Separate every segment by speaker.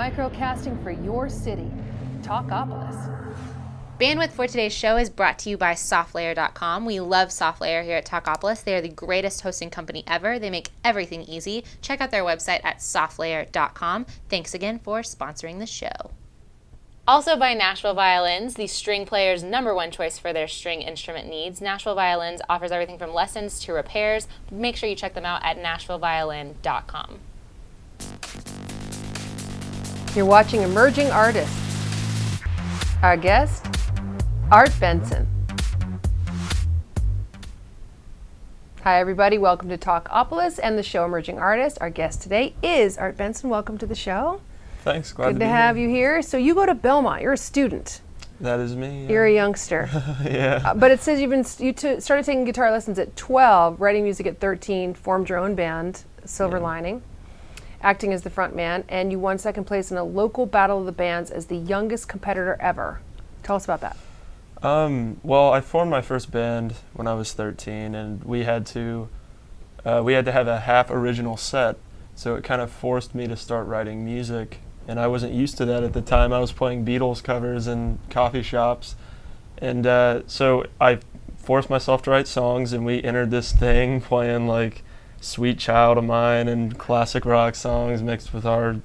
Speaker 1: Microcasting for your city. Talkapolis.
Speaker 2: Bandwidth for today's show is brought to you by SoftLayer.com. We love SoftLayer here at Talkapolis. They are the greatest hosting company ever. They make everything easy. Check out their website at SoftLayer.com. Thanks again for sponsoring the show. Also by Nashville Violins, the string player's #1 choice for their string instrument needs. Nashville Violins offers everything from lessons to repairs. Make sure you check them out at NashvilleViolin.com.
Speaker 1: You're watching Emerging Artists. Our guest, Art Benson. Hi everybody, welcome to Talkapolis and the show Emerging Artists. Our guest today is Art Benson. Welcome to the show.
Speaker 3: Thanks, glad to be
Speaker 1: Good to have you here. So you go to Belmont, you're a student.
Speaker 3: That is me.
Speaker 1: You're a youngster.
Speaker 3: Yeah.
Speaker 1: But it says you started taking guitar lessons at 12, writing music at 13, formed your own band, Silver Lining, acting as the front man, and you won second place in a local battle of the bands as the youngest competitor ever. Tell us about that.
Speaker 3: Well, I formed my first band when I was 13, and we had to have a half original set, so it kind of forced me to start writing music, and I wasn't used to that at the time. I was playing Beatles covers in coffee shops, and so I forced myself to write songs, and we entered this thing playing like Sweet Child of Mine and classic rock songs mixed with our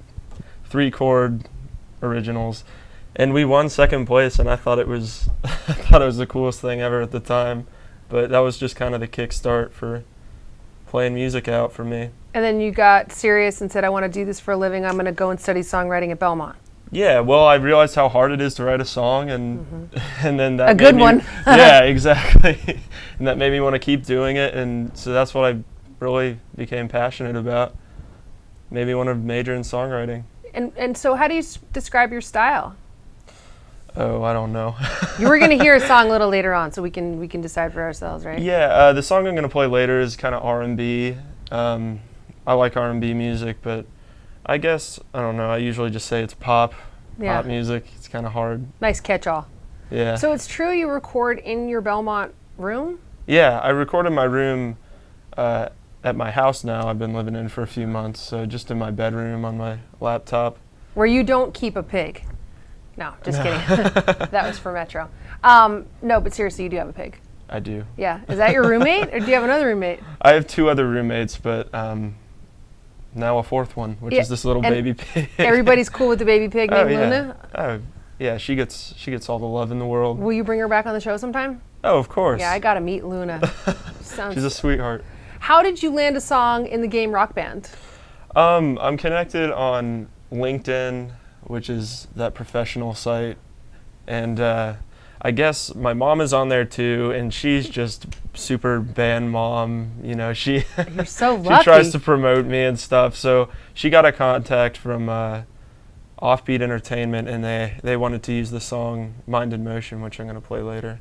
Speaker 3: 3-chord originals. And we won second place, and I thought it was the coolest thing ever at the time. But that was just kind of the kickstart for playing music out for me.
Speaker 1: And then you got serious and said, I want to do this for a living. I'm going to go and study songwriting at Belmont.
Speaker 3: Yeah, well, I realized how hard it is to write a song, and and then that
Speaker 1: a good one.
Speaker 3: Yeah, exactly. And that made me want to keep doing it, and so that's what I really became passionate about. Made me want to major in songwriting. And
Speaker 1: so how do you describe your style?
Speaker 3: Oh, I don't know.
Speaker 1: You were going to hear a song a little later on, so we can decide for ourselves, right?
Speaker 3: Yeah, the song I'm going to play later is kind of R&B. I like R&B music, but I guess, I don't know, I usually just say it's pop music. It's kind of hard.
Speaker 1: Nice catch-all.
Speaker 3: Yeah.
Speaker 1: So it's true you record in your Belmont room?
Speaker 3: Yeah, I record in my room at my house now. I've been living in for a few months, so just in my bedroom on my laptop.
Speaker 1: Where you don't keep a pig. No, just kidding. That was for Metro. No, but seriously, you do have a pig.
Speaker 3: I do.
Speaker 1: Yeah. Is that your roommate, or do you have another roommate?
Speaker 3: I have 2 other roommates, but now a 4th one, which is this little baby pig.
Speaker 1: Everybody's cool with the baby pig named Luna?
Speaker 3: Oh, yeah, she gets all the love in the world.
Speaker 1: Will you bring her back on the show sometime?
Speaker 3: Oh, of course.
Speaker 1: Yeah, I got to meet Luna.
Speaker 3: She's a sweetheart.
Speaker 1: How did you land a song in the game Rock Band?
Speaker 3: I'm connected on LinkedIn, which is that professional site, and I guess my mom is on there too, and she's just super band mom. You know,
Speaker 1: You're so lucky.
Speaker 3: She tries to promote me and stuff. So she got a contact from Offbeat Entertainment, and they wanted to use the song "Mind in Motion," which I'm going to play later.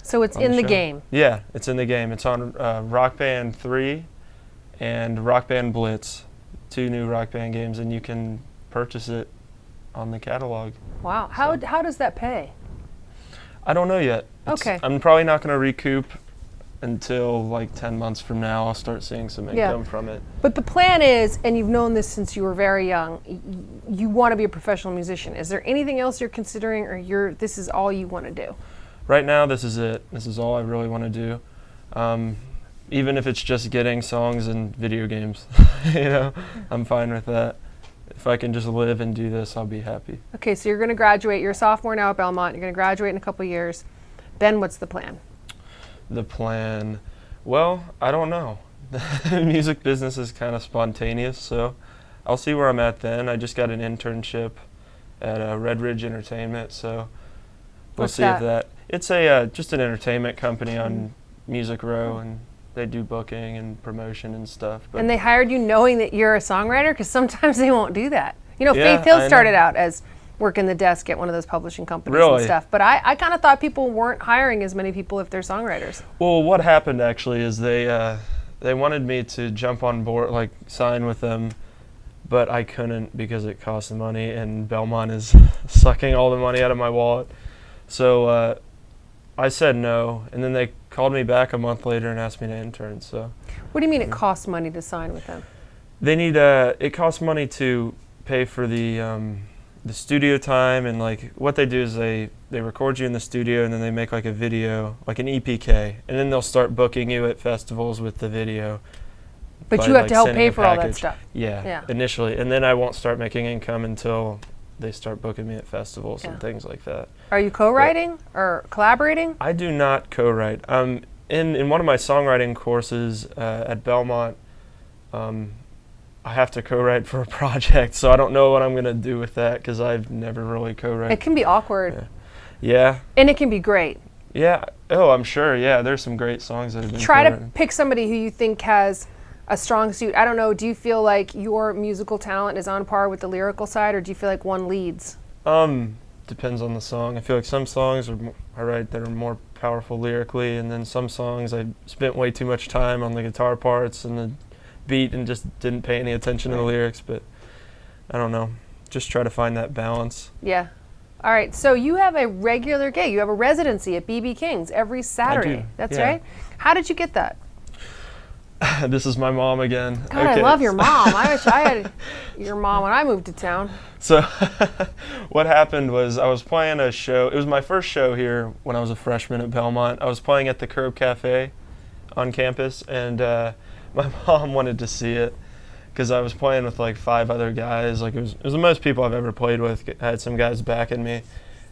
Speaker 1: So it's in the game.
Speaker 3: Yeah, it's in the game. It's on Rock Band 3 and Rock Band Blitz, 2 new Rock Band games, and you can purchase it on the catalog.
Speaker 1: Wow. How does that pay?
Speaker 3: I don't know yet.
Speaker 1: Okay.
Speaker 3: I'm probably not going to recoup until like 10 months from now. I'll start seeing some income from it.
Speaker 1: But the plan is, and you've known this since you were very young, you want to be a professional musician. Is there anything else you're considering, or this is all you want to do?
Speaker 3: Right now, this is it. This is all I really want to do. Even if it's just getting songs in video games, you know, I'm fine with that. If I can just live and do this, I'll be happy. Okay,
Speaker 1: so you're going to graduate. You're a sophomore now at Belmont. You're going to graduate in a couple years. Then what's the plan?
Speaker 3: The plan? Well, I don't know. The music business is kind of spontaneous, so I'll see where I'm at then. I just got an internship at Red Ridge Entertainment, so we'll see if that. It's just an entertainment company on Music Row, and they do booking and promotion and stuff.
Speaker 1: And they hired you knowing that you're a songwriter? Because sometimes they won't do that. You know, Faith Hill started out as working the desk at one of those publishing companies and stuff. But I kind of thought people weren't hiring as many people if they're songwriters.
Speaker 3: Well, what happened actually is they wanted me to jump on board, like sign with them, but I couldn't because it costs money, and Belmont is sucking all the money out of my wallet. So I said no, and then they called me back a month later and asked me to intern. So
Speaker 1: what do you mean it costs money to sign with them?
Speaker 3: They need it costs money to pay for the studio time, and like what they do is they record you in the studio, and then they make like a video, like an EPK, and then they'll start booking you at festivals with the video.
Speaker 1: But
Speaker 3: by,
Speaker 1: you have
Speaker 3: like,
Speaker 1: to help
Speaker 3: sending
Speaker 1: pay
Speaker 3: a
Speaker 1: for all that
Speaker 3: package.
Speaker 1: stuff.
Speaker 3: Yeah, initially, and then I won't start making income until they start booking me at festivals and things like that.
Speaker 1: Are you co-writing or collaborating?
Speaker 3: I do not co-write. In one of my songwriting courses at Belmont, I have to co-write for a project, so I don't know what I'm going to do with that because I've never really co-write.
Speaker 1: It can be awkward.
Speaker 3: Yeah.
Speaker 1: And it can be great.
Speaker 3: Yeah. Oh, I'm sure. Yeah, there's some great songs that have been
Speaker 1: Try to
Speaker 3: co-written.
Speaker 1: pick somebody who you think has a strong suit. I don't know, do you feel like your musical talent is on par with the lyrical side, or do you feel like one leads?
Speaker 3: Depends on the song. I feel like some songs I write that are more powerful lyrically, and then some songs I spent way too much time on the guitar parts and the beat and just didn't pay any attention to the lyrics, but I don't know. Just try to find that balance.
Speaker 1: Yeah. All right, so you have a regular gig. You have a residency at BB King's every Saturday.
Speaker 3: I do.
Speaker 1: That's
Speaker 3: Yeah.
Speaker 1: right. How did you get that?
Speaker 3: This is my mom again.
Speaker 1: God, I love your mom. I wish I had your mom when I moved to town.
Speaker 3: So what happened was I was playing a show. It was my first show here when I was a freshman at Belmont. I was playing at the Curb Cafe on campus, and my mom wanted to see it because I was playing with like 5 other guys. Like it was the most people I've ever played with. I had some guys backing me,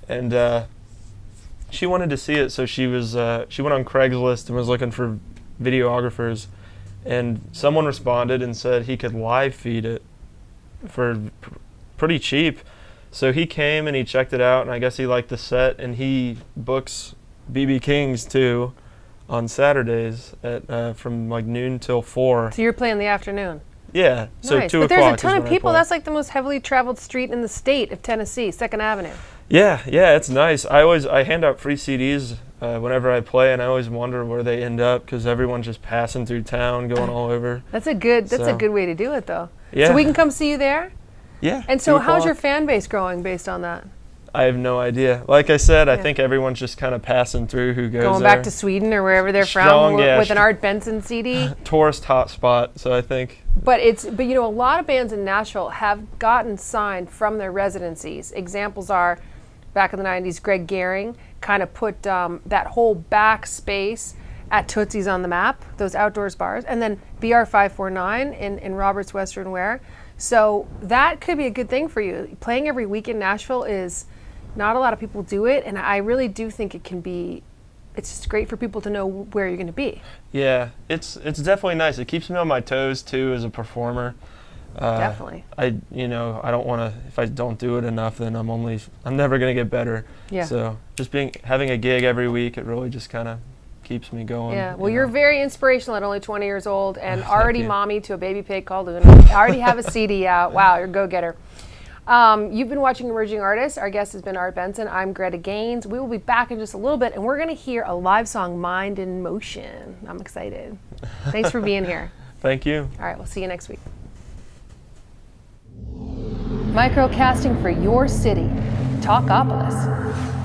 Speaker 3: and she wanted to see it. So she went on Craigslist and was looking for videographers. And someone responded and said he could live feed it for pretty cheap. So he came and he checked it out, and I guess he liked the set, and he books BB King's too on Saturdays at from like noon till 4.
Speaker 1: So you're playing the afternoon.
Speaker 3: Yeah, so
Speaker 1: Nice.
Speaker 3: 2
Speaker 1: But
Speaker 3: o'clock
Speaker 1: there's a
Speaker 3: is
Speaker 1: ton of
Speaker 3: when I
Speaker 1: people.
Speaker 3: play.
Speaker 1: That's like the most heavily traveled street in the state of Tennessee, 2nd Avenue.
Speaker 3: Yeah, it's nice. I hand out free CDs whenever I play, and I always wonder where they end up because everyone's just passing through town, going all over.
Speaker 1: That's a good
Speaker 3: So-
Speaker 1: way to do it, though.
Speaker 3: Yeah.
Speaker 1: So we can come see you there?
Speaker 3: Yeah.
Speaker 1: And so
Speaker 3: 2
Speaker 1: how's your
Speaker 3: o'clock.
Speaker 1: fan base growing based on that?
Speaker 3: I have no idea. Like I said, I
Speaker 1: Yeah.
Speaker 3: think everyone's just kind of passing through who goes
Speaker 1: Going
Speaker 3: there.
Speaker 1: back to Sweden or wherever they're
Speaker 3: Strong,
Speaker 1: from
Speaker 3: yeah.
Speaker 1: with an Art Benson CD?
Speaker 3: Tourist hotspot, so I think.
Speaker 1: But you know, a lot of bands in Nashville have gotten signed from their residencies. Examples are, back in the 90s, Greg Gehring kind of put that whole back space at Tootsie's on the map, those outdoors bars, and then BR549 in Robert's Western Wear. So that could be a good thing for you. Playing every week in Nashville is, not a lot of people do it, and I really do think it's just great for people to know where you're going to be.
Speaker 3: Yeah, it's definitely nice. It keeps me on my toes too as a performer.
Speaker 1: Definitely.
Speaker 3: I don't want to. If I don't do it enough, then I'm never gonna get better.
Speaker 1: Yeah.
Speaker 3: So just having a gig every week, it really just kind of keeps me going.
Speaker 1: Yeah, well,
Speaker 3: you
Speaker 1: you're
Speaker 3: know.
Speaker 1: very inspirational at only 20 years old, and
Speaker 3: Thank
Speaker 1: already
Speaker 3: you.
Speaker 1: mommy to a baby pig called Luna. Already have a CD out. Wow, you're a go-getter. You've been watching Emerging Artists. Our guest has been Art Benson. I'm Greta Gaines. We will be back in just a little bit, and we're going to hear a live song, Mind in Motion. I'm excited. Thanks for being here.
Speaker 3: Thank you.
Speaker 1: All right, we'll see you next week. Microcasting for your city, Talkapolis.